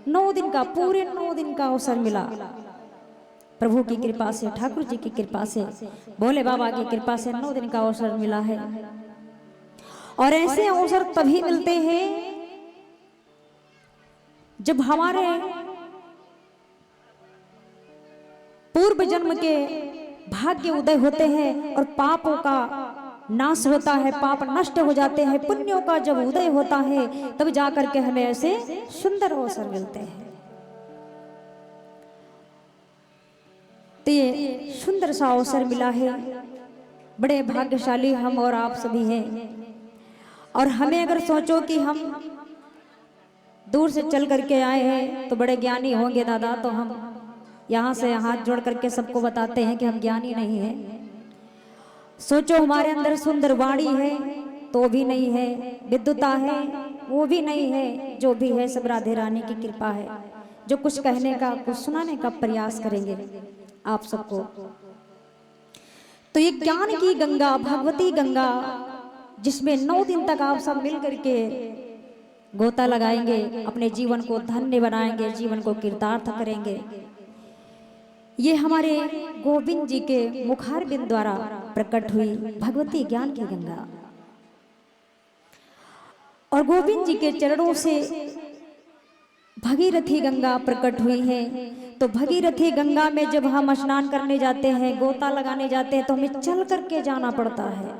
9 दिन का, पूरे 9 दिन का अवसर मिला। प्रभु की कृपा से, ठाकुर जी की कृपा से, भोले बाबा की कृपा से 9 दिन का अवसर मिला है। और ऐसे अवसर तभी मिलते हैं जब हमारे पूर्व जन्म के भाग्य उदय होते हैं और पापों का नाश होता है, पाप नष्ट हो जाते हैं, पुण्यों का जब उदय होता है तब जाकर के हमें ऐसे सुंदर अवसर मिलते हैं। तो ये सुंदर सा अवसर मिला है, बड़े भाग्यशाली हम और आप सभी हैं। और हमें अगर सोचो कि हम दूर से चल करके आए हैं तो बड़े ज्ञानी होंगे दादा, तो हम यहाँ से हाथ जोड़ करके सबको बताते हैं कि हम ज्ञानी नहीं हैं। सोचो हमारे अंदर सुंदर वाणी है तो भी नहीं है, विद्युता है वो भी नहीं है, जो भी है सब राधे रानी की कृपा है। जो कुछ कहने का, कुछ सुनाने का प्रयास करेंगे आप सबको। तो ये ज्ञान की गंगा, भगवती गंगा, जिसमें 9 दिन तक आप सब मिल करके गोता लगाएंगे, अपने जीवन को धन्य बनाएंगे, जीवन को कृतार्थ करेंगे। ये हमारे गोविंद जी के मुखारबिंद द्वारा प्रकट हुई भगवती ज्ञान की गंगा। और गोविंद जी के चरणों से भगीरथी गंगा प्रकट हुई है। तो भगीरथी गंगा में जब हम स्नान करने जाते हैं, गोता लगाने जाते हैं, तो हमें चल करके जाना पड़ता है,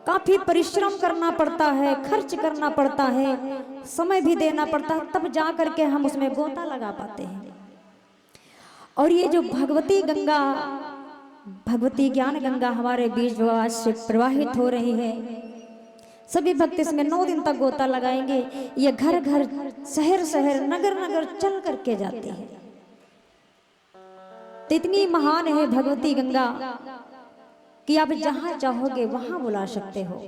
काफी परिश्रम करना पड़ता है, खर्च करना पड़ता है, समय भी देना पड़ता है, तब जा करके हम उसमें गोता लगा पाते हैं। और ये जो भगवती गंगा, भगवती ज्ञान गंगा हमारे बीच आज से प्रवाहित हो रही है, सभी भक्त इसमें 9 दिन तक गोता लगाएंगे। ये घर घर, शहर शहर, नगर नगर चल करके जाते हैं। तो इतनी महान है भगवती गंगा कि आप जहां चाहोगे वहां बुला सकते हो।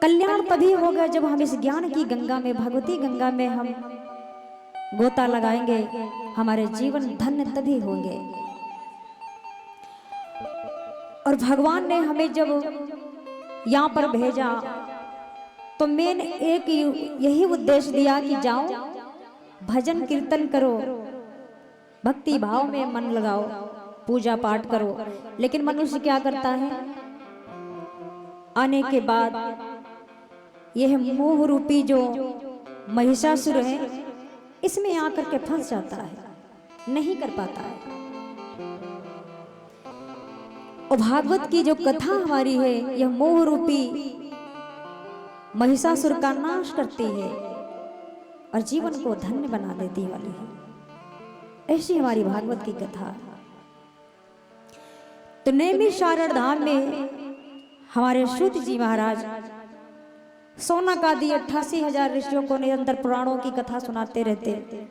कल्याण तभी होगा जब हम इस ज्ञान की गंगा में, भगवती गंगा में हम गोता लगाएंगे, हमारे जीवन धन्य तभी होंगे। और भगवान ने हमें जब यहाँ पर भेजा तो मेन एक यही उद्देश्य दिया कि जाओ भजन कीर्तन करो, भक्ति भाव में मन लगाओ, पूजा पाठ करो। लेकिन मनुष्य क्या करता है, आने के बाद यह मोह रूपी जो महिषासुर है इसमें आकर के फंस जाता है, नहीं कर पाता है। और भागवत की जो कथा हमारी है, यह मोह रूपी महिषासुर का नाश करती है और जीवन को धन्य बना देती वाली है। ऐसी हमारी भागवत की कथा। तो नैमिषारण्य धाम में हमारे सूत जी महाराज शौनक आदि 88,000 ऋषियों को निरंतर पुराणों की कथा सुनाते रहते।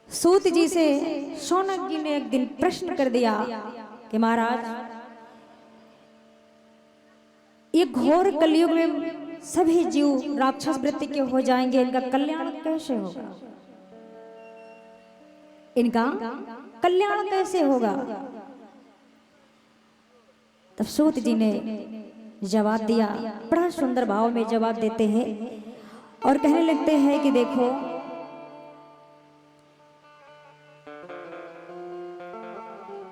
सूत जी से शौनक जी ने एक दिन प्रश्न कर दिया कि महाराज, ये घोर कलयुग में सभी जीव राक्षस वृत्ति के हो जाएंगे, इनका कल्याण कैसे होगा? इनका कल्याण कैसे होगा? तब सूत जी ने जवाब दिया, बड़ा सुंदर भाव में जवाब देते हैं और कहने लगते हैं कि देखो,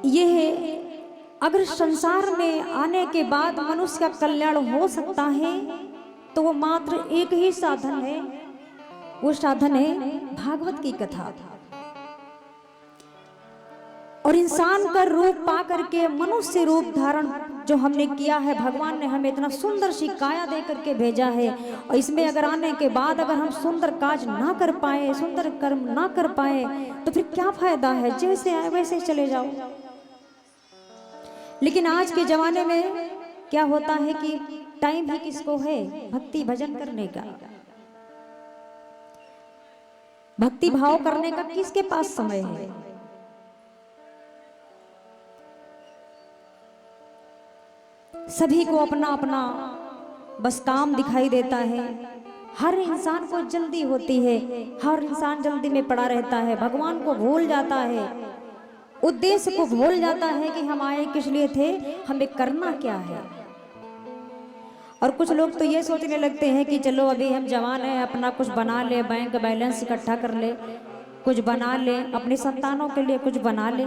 यह अगर संसार में आने के बाद मनुष्य का कल्याण हो सकता है तो वो मात्र एक ही साधन है, वो साधन है भागवत की कथा। और इंसान का रूप पा करके मनुष्य रूप धारण जो हमने किया है, भगवान ने हमें इतना सुंदर सी काया दे करके भेजा है। और इसमें अगर आने के बाद अगर हम सुंदर काज ना कर पाए, सुंदर कर्म ना कर पाए, तो फिर क्या फायदा है? जैसे आए वैसे चले जाओ। लेकिन आज के जमाने में क्या होता है कि टाइम ही किसको है भक्ति भजन करने का, भक्ति भाव करने का किसके पास समय है? सभी को अपना अपना बस काम दिखाई देता है। हर इंसान को जल्दी होती है, हर इंसान जल्दी में पड़ा रहता है, भगवान को भूल जाता है, उद्देश्य को भूल जाता है कि हम आए किस लिए थे, हमें करना क्या है। और कुछ लोग तो ये सोचने लगते हैं कि चलो अभी हम जवान हैं, अपना कुछ बना ले, बैंक बैलेंस इकट्ठा कर ले, कुछ बना ले, अपने संतानों के लिए कुछ बना ले।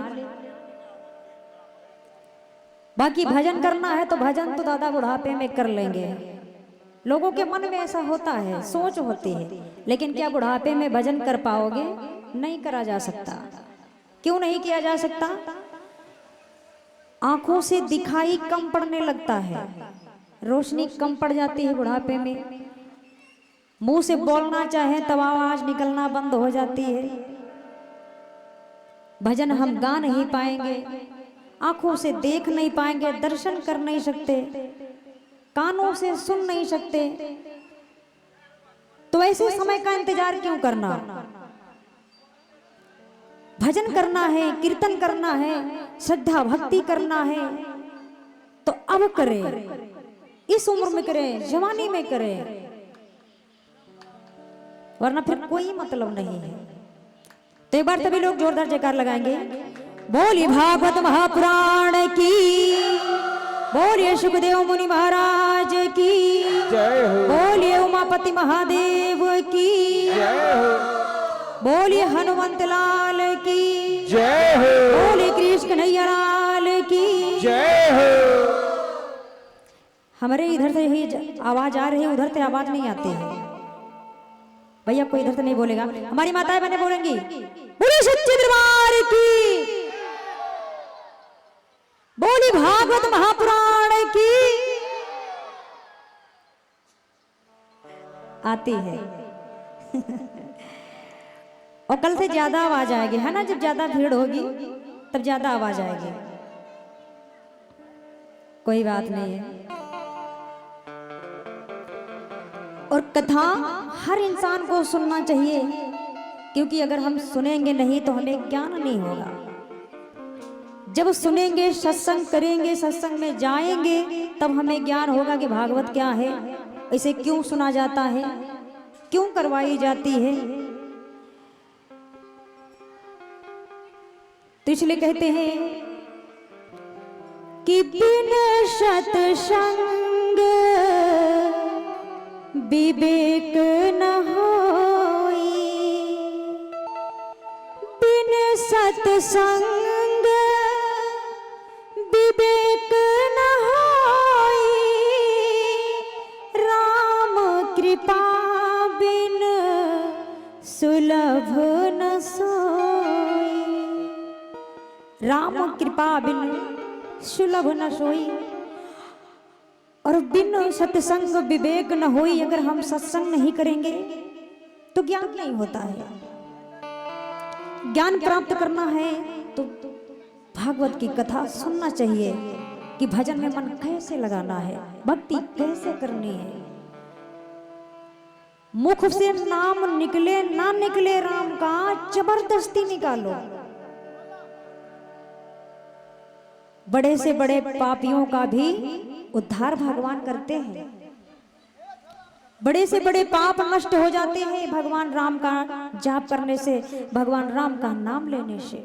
बाकी भजन करना है तो भजन तो दादा बुढ़ापे में कर लेंगे। लोगों के मन में ऐसा होता है, सोच होती है, लेकिन क्या बुढ़ापे में भजन कर पाओगे? नहीं करा जा सकता। क्यों नहीं किया जा सकता? आंखों से दिखाई कम पड़ने लगता है, रोशनी कम पड़ जाती है बुढ़ापे में। मुंह से बोलना चाहे तब आवाज निकलना बंद हो जाती है। भजन हम गा नहीं पाएंगे, आंखों से देख नहीं पाएंगे, दर्शन कर नहीं सकते, कानों से सुन नहीं सकते, तो ऐसे समय का इंतजार क्यों करना? भजन करना है, कीर्तन करना है, श्रद्धा भक्ति करना है तो अब करें, इस उम्र में करें, जवानी में करें, वरना फिर कोई मतलब नहीं है। तो एक बार सभी लोग जोरदार जयकार लगाएंगे। बोलिए भागवत महापुराण की, बोलिए सुखदेव मुनि महाराज की जय हो, बोलिए उमापति महादेव की जय हो, बोलिए हनुमंत लाल की जय हो, बोलिए कृष्ण कन्हैया लाल की जय हो। हमारे इधर से ही आवाज आ रही है, उधर से आवाज नहीं आती है। भैया कोई इधर से नहीं बोलेगा, हमारी माताएं बहनें बोलेंगी बोलिए सच्चे दरबार की, बोली भागवत महापुराण की। आती है और कल से ज्यादा आवाज आएगी, है ना? जब ज्यादा भीड़ होगी तब ज्यादा आवाज आएगी, कोई बात नहीं है। और कथा हर इंसान को सुनना चाहिए, क्योंकि अगर हम सुनेंगे नहीं तो हमें ज्ञान नहीं होगा। जब सुनेंगे, सत्संग करेंगे, सत्संग में जाएंगे, तब हमें ज्ञान होगा कि भागवत क्या है, इसे क्यों सुना जाता है, क्यों करवाई जाती है। तो इसलिए कहते हैं कि बिन सत्संग विवेक न होई, बिन सत्संग विवेक न होई, राम कृपा बिन सुलभ न सोई, राम कृपा बिन सुलभ न सोई। और बिन सत्संग विवेक न होई, अगर हम सत्संग नहीं करेंगे तो ज्ञान नहीं होता है। ज्ञान प्राप्त करना है तो भागवत की कथा सुनना चाहिए कि भजन में मन कैसे लगाना है, भक्ति कैसे करनी है। मुख से नाम निकले ना निकले राम का, जबरदस्ती निकालो। बड़े से बड़े पापियों का भी उद्धार भगवान करते हैं, बड़े से बड़े पाप नष्ट हो जाते हैं भगवान राम का जाप करने से, भगवान राम का नाम लेने से।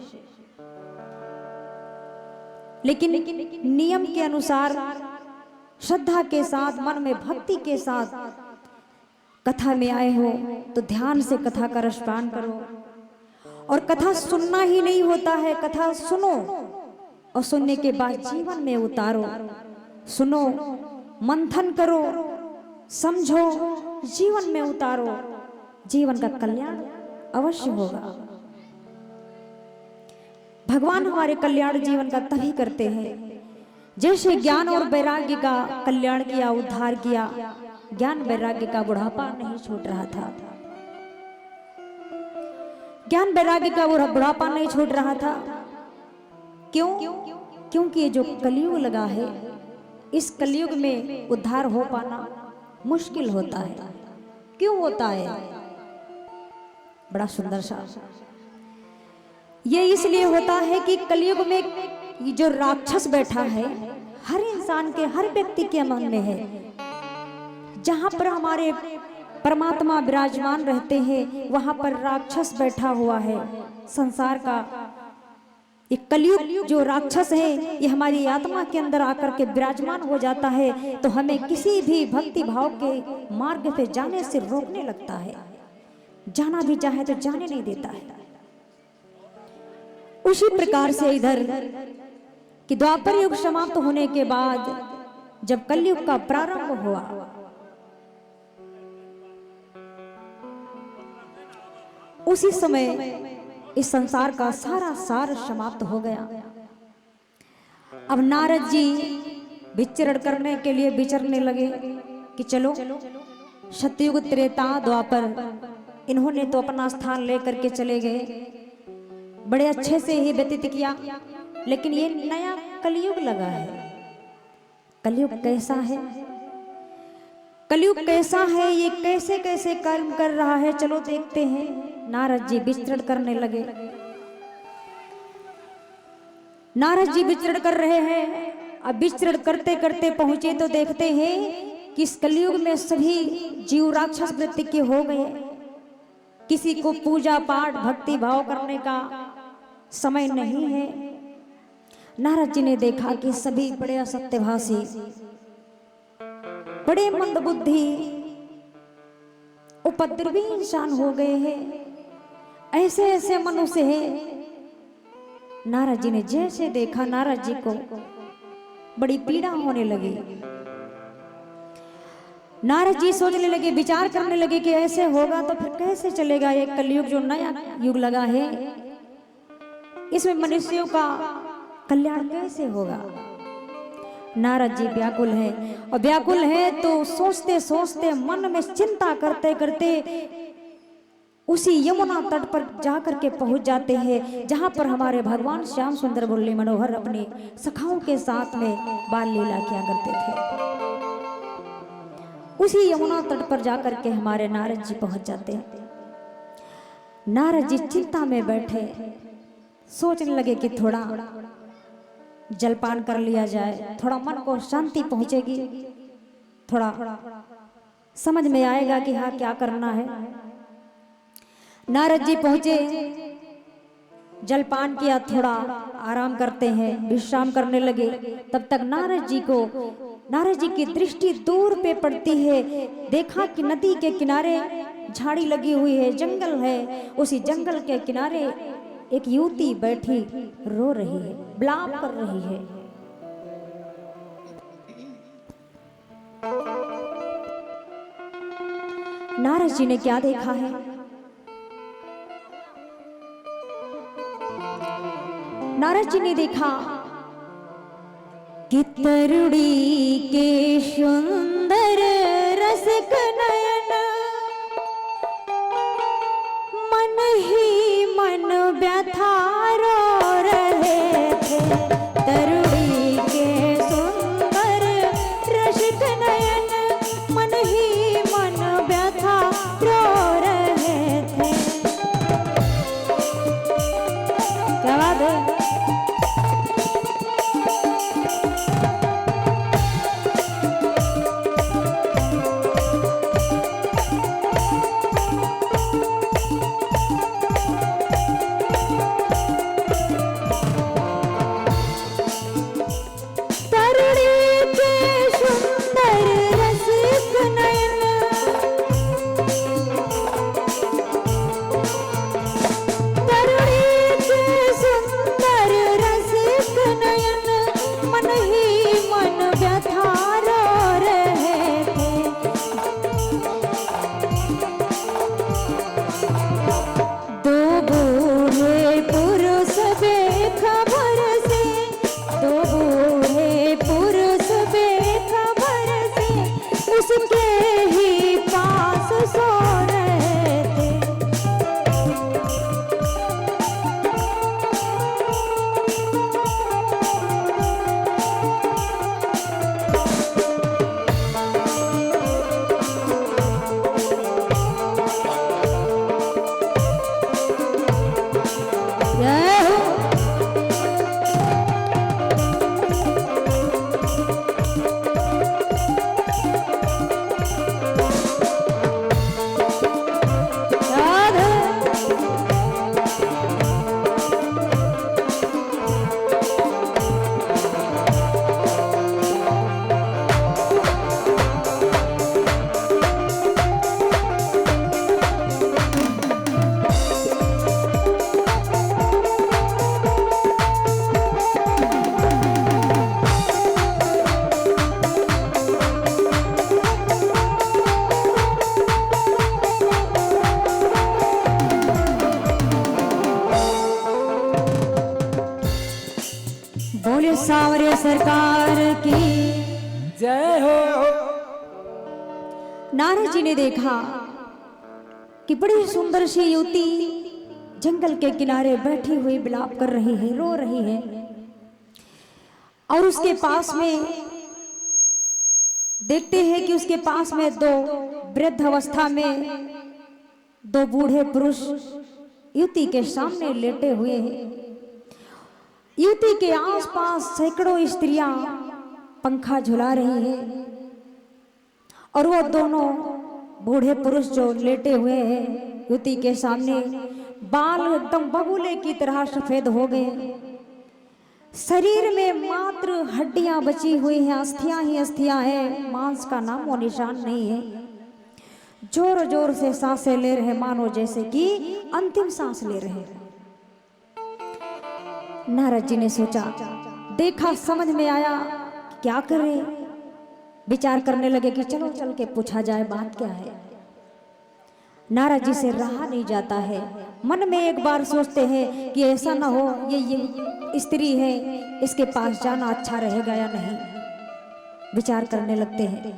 लेकिन नियम के अनुसार श्रद्धा के साथ, मन में भक्ति के साथ कथा में आए हो तो ध्यान से कथा का रसपान करो। और कथा सुनना ही नहीं होता है, कथा सुनो और सुनने के बाद जीवन में उतारो। सुनो, मंथन करो, समझो, जीवन में उतारो, जीवन का कल्याण अवश्य होगा। भगवान हमारे कल्याण जीवन का तभी करते हैं जैसे ज्ञान और वैराग्य का कल्याण किया, उद्धार किया। ज्ञान वैराग्य का बुढ़ापा नहीं छूट रहा था, ज्ञान वैराग्य का बुढ़ापा नहीं छूट रहा था। क्यों? क्योंकि ये जो कलयुग लगा है, इस कलयुग में उद्धार हो पाना मुश्किल होता है। क्यों होता है? बड़ा सुंदर सा ये इसलिए होता है कि कलयुग में जो राक्षस बैठा है हर इंसान के, हर व्यक्ति के मन में है। जहां पर हमारे परमात्मा विराजमान रहते हैं वहां पर राक्षस बैठा हुआ है, संसार का ये कलयुग जो राक्षस है ये हमारी आत्मा के अंदर आकर के विराजमान हो जाता है, तो हमें किसी भी भक्ति भाव के मार्ग पे जाने से रोकने लगता है, जाना भी चाहे तो जाने नहीं देता है। उसी प्रकार से इधर कि द्वापर युग समाप्त होने के बाद जब कलयुग का प्रारंभ हुआ, उसी समय इस संसार का सारा सार समाप्त हो गया। अब नारद जी विचरण करने के लिए विचरने लगे कि चलो सतयुग त्रेता द्वापर, इन्होंने तो अपना स्थान लेकर के चले गए, बड़े अच्छे से ही व्यतीत किया, लेकिन ये नया कलयुग लगा है। कलयुग कैसा है, कलयुग कैसा है, ये कैसे कैसे कर्म कर रहा है, चलो देखते हैं। नारद जी विचरण करने लगे। नारद जी विचरण कर रहे हैं। अब विचरण करते करते पहुंचे तो देखते हैं कि इस कलयुग में सभी जीव राक्षस वृत्ति के हो गए। किसी को पूजा पाठ भक्ति भाव करने का समय नहीं है। नारद जी ने देखा कि सभी बड़े असत्यभाषी, बड़े मंदबुद्धि, उपद्रवी इंसान हो गए हैं, ऐसे ऐसे मनुष्य हैं। नारद जी ने जैसे देखा, नारद जी को बड़ी पीड़ा होने लगी। नारद जी सोचने लगे, विचार करने लगे कि ऐसे होगा तो फिर कैसे चलेगा। ये कलयुग जो नया युग लगा है, इसमें मनुष्यों का कल्याण कैसे होगा। नारद जी व्याकुल है, और व्याकुल है तो सोचते सोचते मन में चिंता करते करते उसी यमुना तट पर जाकर के पहुंच जाते हैं, जहां पर हमारे भगवान श्याम सुंदर मुरली मनोहर अपने सखाओं के साथ में बाल लीला किया करते थे। उसी यमुना तट पर जाकर के हमारे नारद जी पहुंच जाते हैं। नारद जी चिंता में बैठे, सोचने लगे कि थोड़ा जलपान कर लिया जाए, थोड़ा मन को शांति पहुंचेगी, थोड़ा समझ में आएगा कि हाँ क्या करना है। नारद जी पहुंचे, जलपान किया, थोड़ा आराम करते हैं, विश्राम करने लगे। तब तक नारद जी की दृष्टि दूर पे पड़ती है। देखा कि नदी के किनारे झाड़ी लगी हुई है, जंगल है। उसी जंगल के किनारे एक युवती बैठी रो रही है, विलाप कर रही है। नारद जी ने क्या देखा है, नारद जी ने देखा कि तरुड़ी के सुंदर रसिक नयन, मन ही मन व्यथा रो रहे थे। तरुड़ी के सुंदर रसिक नयन, मन ही मन व्यथा रो रहे थे। क्या बात है। सरकार की जय हो। नारद जी ने देखा कि बड़ी सुंदर सी युवती जंगल के किनारे बैठी हुई विलाप कर रही है, रो रही है। और उसके पास में देखते हैं कि उसके पास में दो वृद्ध अवस्था में दो बूढ़े पुरुष युवती के सामने लेटे हुए हैं। युवती के आसपास सैकड़ों स्त्रियां पंखा झुला रही हैं और वो दोनों बूढ़े पुरुष जो लेटे हुए हैं युवती के सामने, बाल एकदम बगुले की तरह सफेद हो गए, शरीर में मात्र हड्डियां बची हुई हैं, अस्थियां ही अस्थियां हैं, मांस का नामो निशान नहीं है। जोर जोर से सांसें ले रहे मानो जैसे कि अंतिम सांस ले रहे हैं। नारद जी ने सोचा, देखा, समझ में आया क्या करें। विचार करने लगे कि चलो चल के पूछा जाए बात क्या है। नारद जी से रहा नहीं जाता है। मन में एक बार सोचते हैं कि ऐसा ना हो ये स्त्री है, इसके पास जाना अच्छा रहेगा या नहीं। विचार करने लगते हैं,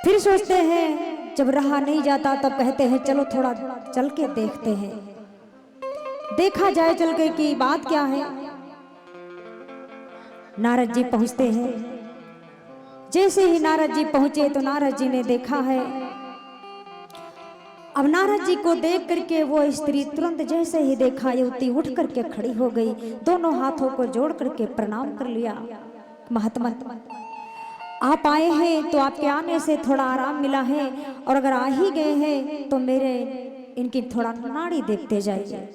फिर सोचते हैं जब रहा नहीं जाता तब कहते हैं चलो थोड़ा चल के देखते हैं, देखा जाए चल के कि बात क्या है। नारद जी पहुंचते हैं। जैसे ही नारद जी पहुंचे तो नारद जी ने देखा है, अब नारद जी को देख करके वो स्त्री तुरंत जैसे ही देखा युवती उठ करके खड़ी हो गई, दोनों हाथों को जोड़ करके प्रणाम कर लिया। महात्मा, आप आए हैं तो आपके आने से थोड़ा आराम मिला है, और अगर आ ही गए हैं तो मेरे इनकी थोड़ा नाड़ी देखते जाइए।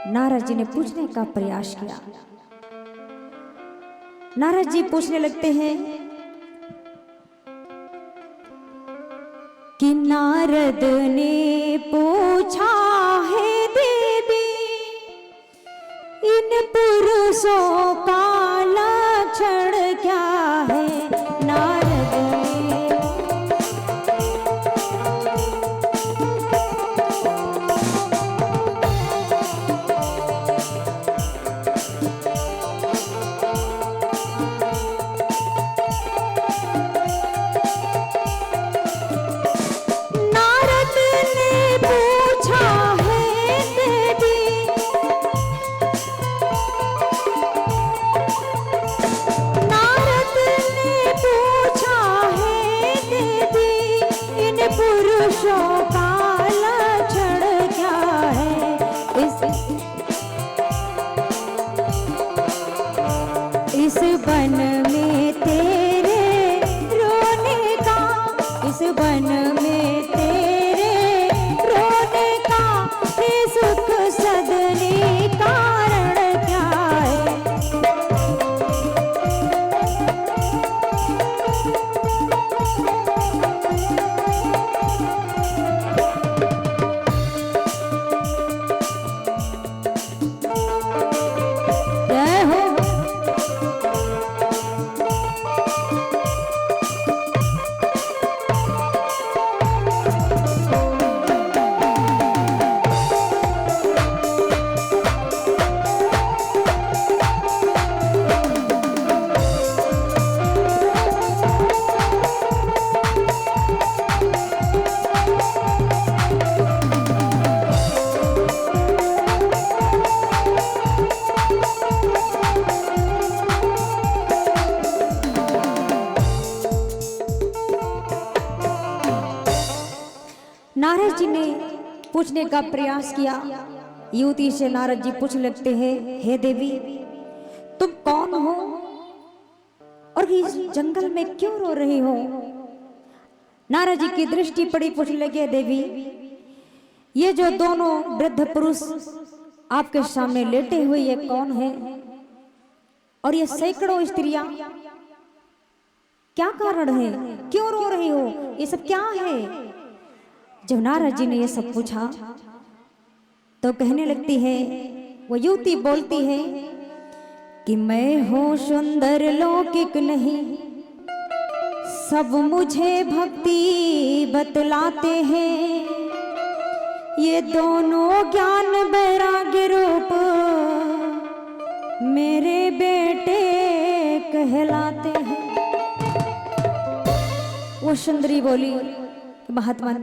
नारद जी ने पूछने का प्रयास किया। नारद जी पूछने लगते हैं कि नारद ने पूछा है देवी, इन पुरुषों का लक्षण क्या है। नारद ने इस बन में तेरे रोने का, इस बन में तेरे रोने का, हे सुख सदने कारण क्या है। जय हो। नारद जी ने पूछने का प्रयास किया। युवती से नारद जी पूछ लगते हैं, हे देवी, तुम कौन हो और इस जंगल में क्यों रो रही हो। नारद जी की दृष्टि पड़ी, पूछ लगे, देवी, ये जो दोनों वृद्ध पुरुष आपके सामने लेटे हुए ये कौन है, और ये सैकड़ों स्त्रियां क्या कारण है, क्यों रो रही हो, ये सब क्या है। जब नारद जी ने ये सब पूछा तो कहने लगती है, वो युवती बोलती है कि मैं हूं सुंदर लौकिक नहीं, सब मुझे भक्ति बतलाते हैं, ये दोनों ज्ञान वैराग्य रूप मेरे बेटे कहलाते हैं। वो सुंदरी बोली, महात्मा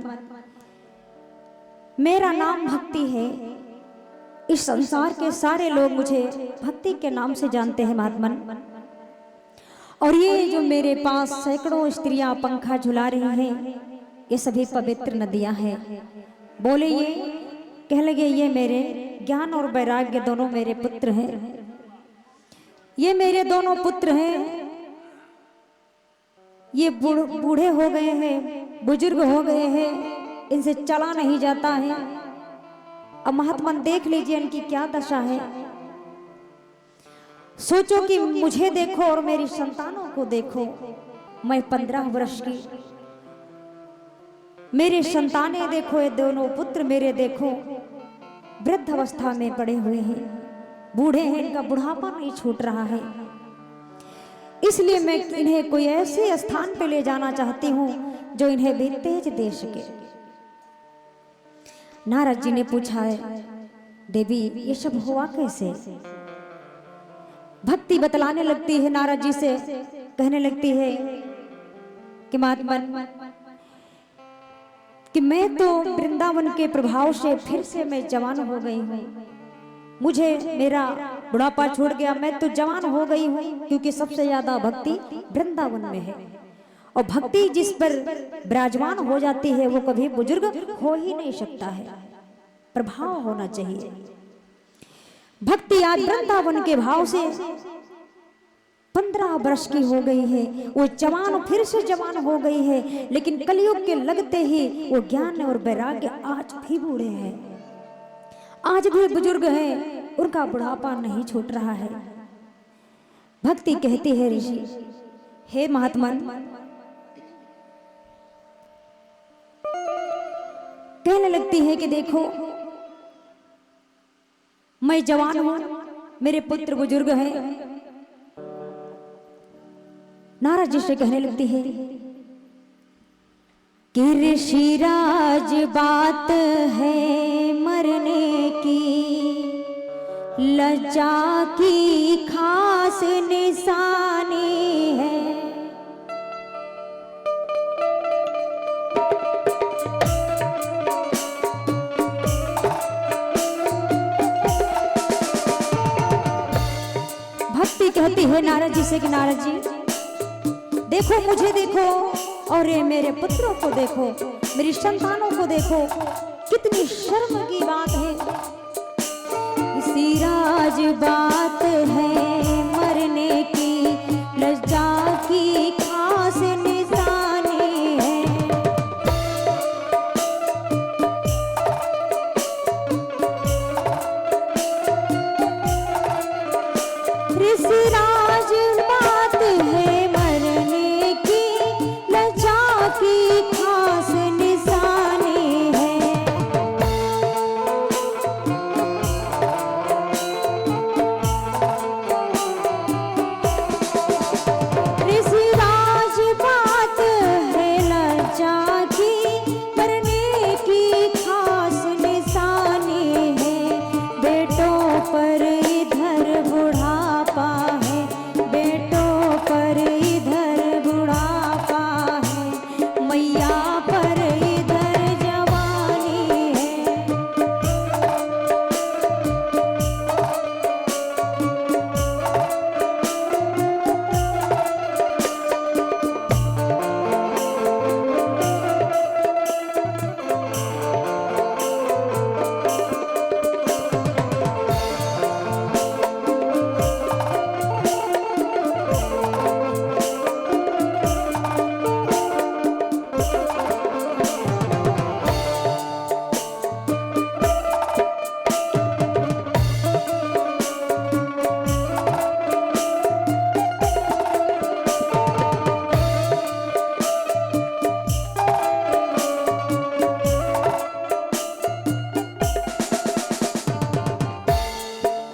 मेरा नाम भक्ति है, इस संसार के सारे लोग मुझे भक्ति के नाम से जानते हैं महात्मन। और ये जो मेरे पास सैकड़ों स्त्रियां पंखा झुला रही हैं, ये सभी पवित्र नदियां हैं। बोले ये कह लगे ये मेरे ज्ञान और वैराग्य दोनों मेरे पुत्र हैं, ये मेरे दोनों पुत्र हैं। ये बूढ़े हो गए हैं, बुजुर्ग हो गए हैं, इनसे चला नहीं जाता है। अब महात्मन देख लीजिए इनकी क्या दशा है। सोचो कि मुझे देखो और मेरी संतानों को देखो। मैं 15 वर्ष की, मेरे संतानें देखो, ये दोनों पुत्र मेरे देखो वृद्ध अवस्था में पड़े हुए हैं, बूढ़े हैं, इनका बुढ़ापा नहीं छूट रहा है। इसलिए मैं इन्हें कोई ऐसे स्थान पे ले जाना चाहती हूँ जो इन्हें भी तेज दे सके। नारद जी ने पूछा है, देवी ये सब हुआ कैसे? भक्ति बतलाने लगती है नारद जी से, कहने लगती है कि महात्मा कि मैं तो वृंदावन के प्रभाव से फिर से मैं जवान हो गई हूँ। मुझे मेरा बुढ़ापा छोड़ गया, मैं तो जवान हो गई हूँ, क्योंकि सबसे ज्यादा भक्ति वृंदावन में है। और भक्ति जिस पर विराजमान हो जाती है वो कभी बुजुर्ग हो ही नहीं सकता है, प्रभाव होना चाहिए। भक्ति आज वृंदावन के भाव से 15 वर्ष की हो गई है, वो जवान फिर से जवान हो गई है, लेकिन कलयुग के लगते ही वो ज्ञान और वैराग्य आज भी बूढ़े हैं, आज भी बुजुर्ग हैं, उनका बुढ़ापा नहीं छूट रहा है। भक्ति कहती है ऋषि, हे महात्मा कहने लगती है कि देखो मैं जवान हूं, मेरे पुत्र बुजुर्ग हैं। नारद जी से कहने लगती है कि ऋषिराज बात है मरने की, लज्जा की खास निशानी है। भक्ति कहती है नारद जी से कि नारद जी देखो, मुझे देखो और ये मेरे पुत्रों को देखो, मेरी संतानों को देखो, कितनी शर्म की बात है। इसी राज बात है मरने की, लज्जा की खास निशानी है। इसी राज बात है मरने की, लज्जा की खास निशानी है। इसी राज बात है लज्जा की, मरने की खास निशानी है। बेटों पर इधर बुढ़ापा है, बेटों पर इधर बुढ़ापा है, मैया पर इधर जवानी है।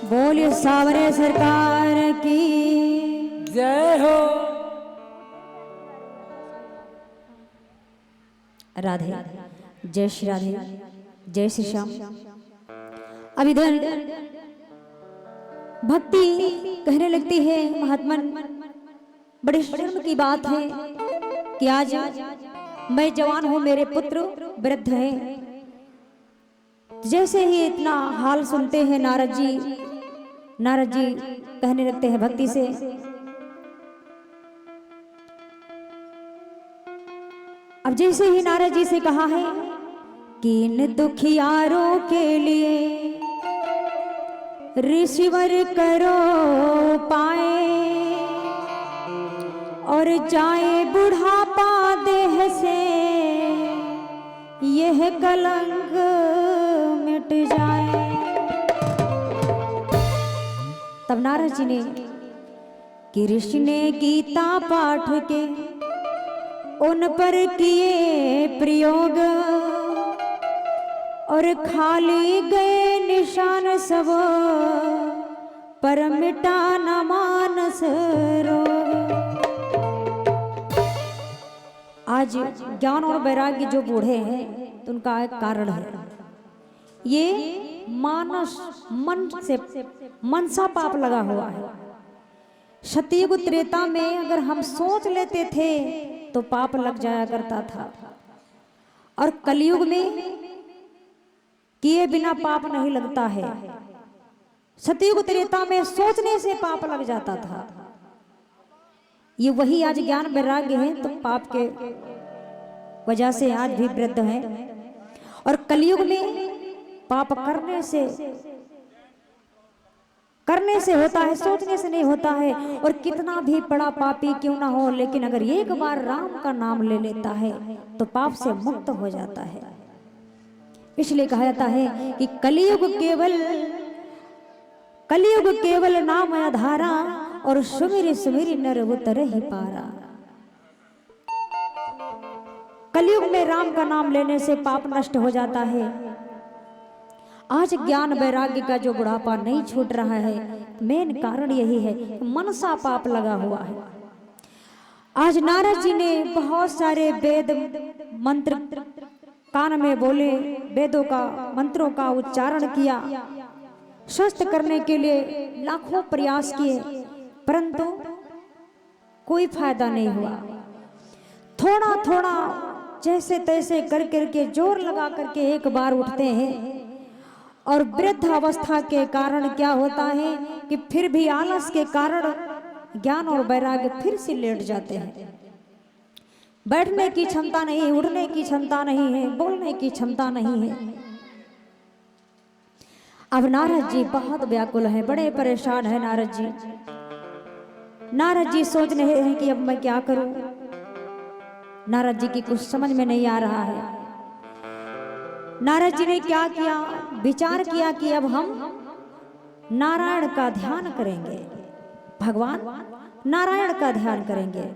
बोलिए सावरे सरकार की जय हो। राधे, जय श्री राधे, जय श्री श्याम। अब इधर भक्ति कहने लगती है महात्मन, बड़े शर्म की बात है कि आज मैं जवान हूं, मेरे पुत्र वृद्ध हैं। जैसे ही इतना हाल सुनते हैं नारद जी कहने लगते हैं भक्ति से, अब जैसे ही नारद जी से कहा है कि इन दुखियारों के लिए ऋषिवर करो पाए, और जाए बुढ़ापा देह से यह कलंक मिट जाए। तब नारद जी ने कि ऋषि ने गीता पाठ के उन पर किए प्रयोग, और खाली गए निशान सब पर मिटा न मानस रोग। आज ज्ञान और वैराग्य जो बूढ़े हैं तो उनका एक कारण है, ये मानस मन से मनसा पाप लगा हुआ है। सतयुग त्रेता में अगर हम सोच लेते थे तो पाप लग जाया करता था, और कलयुग में किए बिना पाप नहीं लगता है। सतयुग त्रेता में सोचने से पाप लग जाता था। ये वही आज ज्ञान वैराग्य है तो पाप के वजह से आज भी वृद्ध है, और कलयुग में पाप करने से होता है, सोचने से नहीं होता है। और कितना भी बड़ा पापी क्यों ना हो, लेकिन अगर एक बार राम का नाम ले लेता है तो पाप से मुक्त हो जाता है। इसलिए कहा जाता है कि कलयुग केवल नाम आधारा, और सुमिरि सुमिरि नर उतर ही पारा। कलयुग में राम का नाम लेने से पाप नष्ट हो जाता है। आज ज्ञान वैराग्य का जो बुढ़ापा नहीं छूट रहा है, मेन कारण यही है, मनसा पाप लगा हुआ है। आज नारद जी ने बहुत सारे वेद मंत्र कान में बोले, वेदों का मंत्रों का उच्चारण किया, स्वस्थ करने के लिए लाखों प्रयास किए, परंतु कोई फायदा नहीं हुआ। थोड़ा थोड़ा जैसे तैसे कर करके जोर लगा करके एक बार उठते हैं, और वृद्ध अवस्था के कारण क्या होता है कि फिर भी आलस के कारण ज्ञान और वैराग्य फिर से लेट जाते हैं। बैठने की क्षमता नहीं, उड़ने की क्षमता नहीं है, बोलने की क्षमता नहीं है। अब नारद जी बहुत व्याकुल हैं, बड़े परेशान हैं नारद जी सोच रहे हैं कि अब मैं क्या करूं। नारद जी की कुछ समझ में नहीं आ रहा है। नारद जी ने क्या किया, विचार किया कि अब हम नारायण का ध्यान करेंगे, भगवान नारायण का ध्यान करेंगे।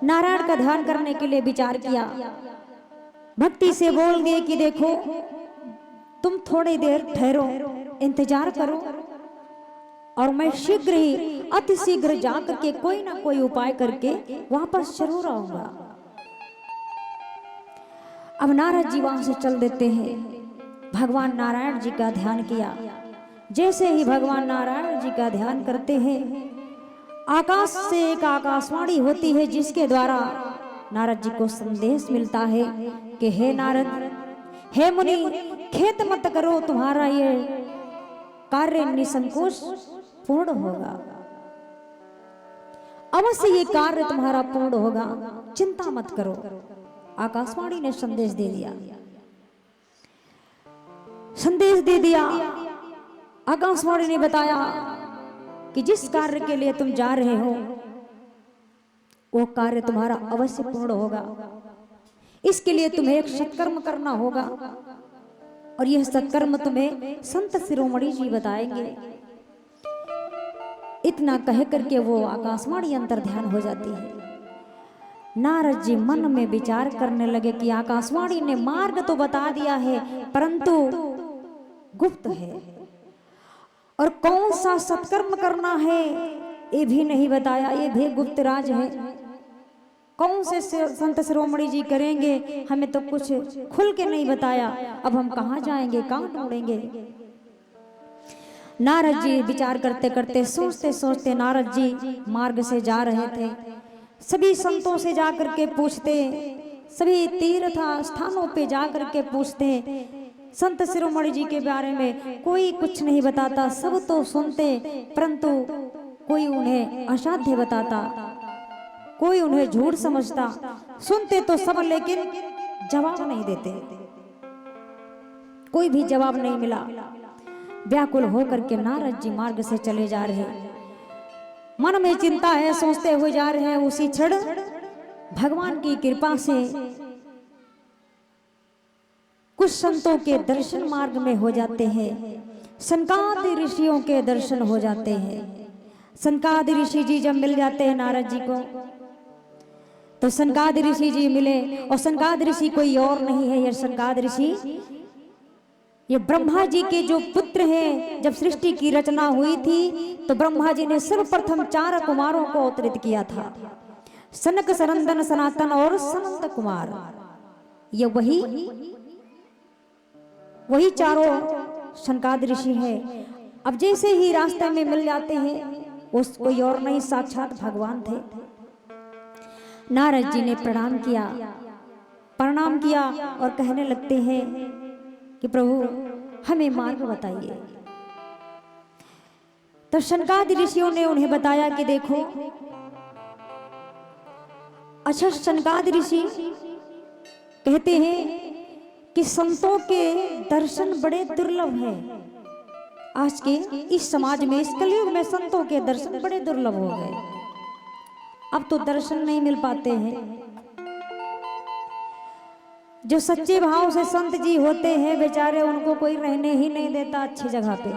नारायण का ध्यान करने के लिए विचार किया, भक्ति से बोल दिए कि देखो तुम थोड़ी देर ठहरो, इंतजार करो, और मैं शीघ्र ही अति शीघ्र जाकर के कोई ना कोई उपाय करके वापस जरूर आऊंगा। अब नारद जी वहां से चल देते हैं। भगवान नारायण जी का ध्यान किया। जैसे ही भगवान नारायण जी का ध्यान करते हैं, आकाश से एक आकाशवाणी होती है जिसके द्वारा नारद जी को संदेश मिलता है कि हे नारद, हे मुनि, खेद मत करो, तुम्हारा ये कार्य निसंकोच पूर्ण होगा। अवश्य ये कार्य तुम्हारा पूर्ण होगा, चिंता मत करो। आकाशवाणी ने संदेश दे दिया। आकाशवाणी ने बताया कि जिस कार्य के लिए तुम जा रहे हो वो कार्य तुम्हारा अवश्य पूर्ण होगा। इसके लिए तुम्हें एक सत्कर्म करना होगा, और यह सत्कर्म तुम्हें संत शिरोमणि जी बताएंगे। इतना कह करके वो आकाशवाणी अंतर ध्यान हो जाती है। नारद जी मन में विचार करने लगे कि आकाशवाणी ने मार्ग तो बता दिया है, परंतु गुप्त है, और कौन सा सत्कर्म करना है ये भी नहीं बताया, ये भी गुप्त राज है। कौन से संत शिरोमणि जी करेंगे, हमें तो कुछ खुल के नहीं बताया, अब हम कहाँ जाएंगे, कहाँ ढूंढेंगे। नारद जी विचार करते करते, सोचते सोचते नारद जी मार्ग से जा रहे थे। सभी संतों से जा करके पूछते, सभी तीर्थ स्थानों पे जा करके पूछते, संत शिरोमणि जी के बारे में कोई कुछ नहीं बताता। सब तो सुनते, परंतु कोई उन्हें असाध्य बताता, कोई उन्हें झूठ समझता। सुनते तो सब, लेकिन जवाब नहीं देते, कोई भी जवाब नहीं मिला। व्याकुल होकर के नारद जी मार्ग से चले जा रहे, मन में चिंता है, सोचते हुए जा रहे हैं। उसी क्षण भगवान की कृपा से कुछ संतों के दर्शन मार्ग में हो जाते हैं। सनकादि ऋषियों के दर्शन हो जाते हैं। सनकादि ऋषि जी जब मिल जाते हैं नारद जी को, तो सनकादि ऋषि जी मिले, और सनकादि ऋषि कोई और नहीं है, ये सनकादि ऋषि ये ब्रह्मा जी के जो पुत्र हैं। जब सृष्टि की रचना हुई थी तो ब्रह्मा जी ने सर्वप्रथम 4 कुमारों को अवतरित किया था, सनक, सनंदन, सनातन और सनंद कुमार। ये वही चारों सनकादि ऋषि हैं। अब जैसे ही रास्ते में मिल जाते हैं, उस कोई और नहीं, साक्षात भगवान थे। नारद जी ने प्रणाम किया और कहने लगते हैं कि प्रभु हमें मार्ग बताइए। तो सनकादि ऋषियों ने उन्हें बताया कि देखो, अच्छा, सनकादि ऋषि कहते हैं कि संतों के दर्शन बड़े दुर्लभ हैं। आज के इस समाज में, इस कलयुग में संतों के दर्शन बड़े दुर्लभ हो गए। अब तो दर्शन नहीं मिल पाते हैं। जो सच्चे भाव से संत जी होते हैं, बेचारे उनको कोई रहने ही नहीं देता अच्छी जगह पे।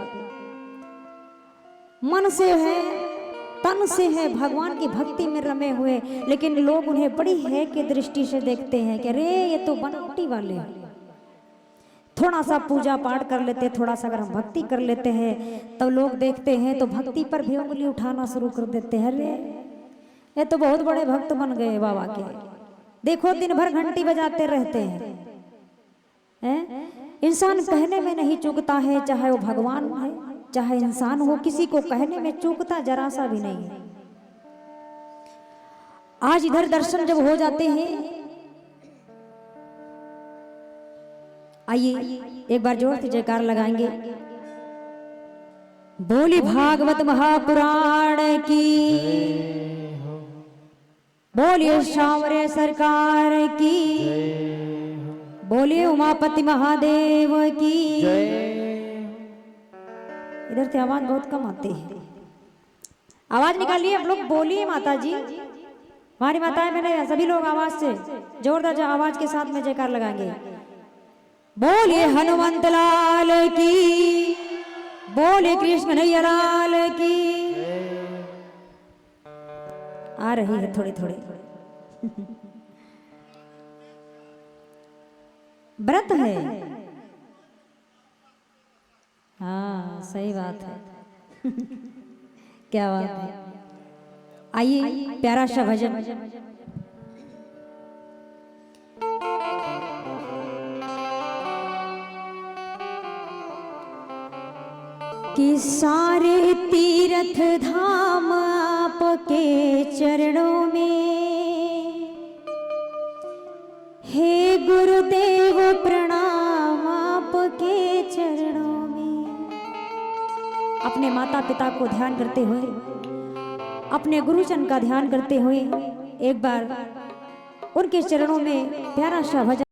मन से है, तन से है, भगवान की भक्ति में रमे हुए, लेकिन लोग उन्हें बड़ी है की दृष्टि से देखते हैं कि अरे ये तो बनौटी वाले हैं। थोड़ा सा पूजा पाठ कर लेते, थोड़ा सा अगर हम भक्ति कर लेते हैं तो लोग देखते हैं, तो भक्ति पर भी उंगली उठाना शुरू कर देते हैं। अरे ये तो बहुत बड़े भक्त बन गए बाबा के, देखो दिन भर घंटी बजाते रहते हैं। इंसान कहने में नहीं चूकता है, चाहे वो भगवान है चाहे इंसान हो, किसी को कहने में चूकता जरा सा भी नहीं है। आज इधर दर्शन जब हो जाते हैं, आइए एक बार जोर से जयकार लगाएंगे। बोली भागवत महापुराण की, बोलिए शामरे सरकार की, बोलिए उमापति महादेव की। इधर से आवाज बहुत कम आती है, आवाज निकालिए आप लोग, बोलिए माता जी। हमारी माताएं मैंने सभी लोग आवाज से, जोरदार आवाज के साथ में जयकार लगाएंगे। बोलिए हनुमंत लाल की, बोले कृष्ण कन्हैया लाल की। आ रही है थोड़ी थोड़ी। व्रत है, हाँ सही बात है। क्या बात है। आइए प्यारा सा भजन। कि सारे तीर्थ धाम आपके चरणों में, हे गुरुदेव प्रणाम आपके चरणों में। अपने माता पिता को ध्यान करते हुए, अपने गुरुजन का ध्यान करते हुए एक बार उनके चरणों में प्यारा सा भजन।